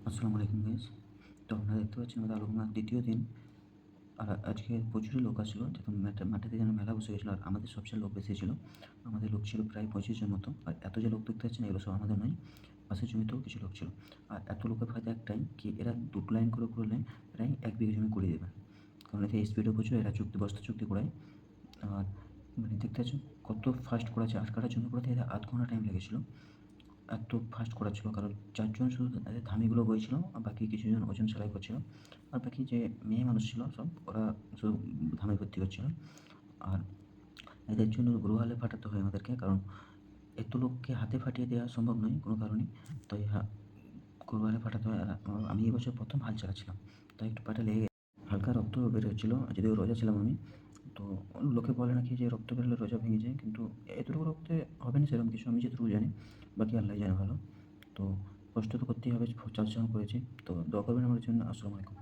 আসসালামু আলাইকুম গাইস। তো আপনারা দেখতে পাচ্ছেন আমাদের আলোকনার দ্বিতীয় দিন। আর আজকে প্রচুরই লোক আসছিল, যেহেতু মাঠেতে যেন মেলা বসে গেছিলো। আর আমাদের সবচেয়ে লোক বেশি ছিল। আমাদের লোক ছিল প্রায় 25 জন মতো। আর এত যে লোক দেখতে পাচ্ছেন এগুলো সব আমাদের নয়, পাশের জমিতেও কিছু লোক ছিল। আর এত লোকের ফায়দা একটাই কি, এরা দুটো লাইন করে করলে প্রায় 1 বিঘা জমি করে দেবে। কারণ এতে স্পিডও প্রচুর, এরা বস্তা চুক্তি করায়। আর মানে দেখতে পাচ্ছেন কত ফাস্ট করেছে। আখ কাটার জন্য করাতে এদের 1/2 ঘন্টা টাইম লেগেছিল। এত ফাস্ট করাচ্ছিল, কারণ 4 জন শুধু তাদের ধামিগুলো বইছিল, আর বাকি কিছুজন ওজন সেলাই করছিল। আর বাকি যে মেয়ে মানুষ ছিল সব, ওরা শুধু ধামে ভর্তি করছিল। আর এদের জন্য গ্রুহালে ফাটাতে হয় আমাদেরকে, কারণ এত লোককে হাতে ফাটিয়ে দেওয়া সম্ভব নয় কোনো কারণে। তাই গ্রুহালে ফাটাতে হয়। আর আমি এবছর প্রথম হাল চালাচ্ছিলাম, তাই একটু পাটা লেগে গেছে। হালকা রক্ত বের হচ্ছিল, যদিও রোজা ছিলাম আমি। তো লোকে বলে নাকি যে রক্ত বেরোলে রোজা ভেঙে যায়, কিন্তু এতটুকু রক্তে হবে না সেরকম কিছু, আমি যেটুকু জানি। বাকি আল্লাহই জানে ভালো। তো কষ্ট তো করতেই হবে, চাষ যখন করেছি। তো দোয়া করবেন আমার জন্য। আসসালামু আলাইকুম।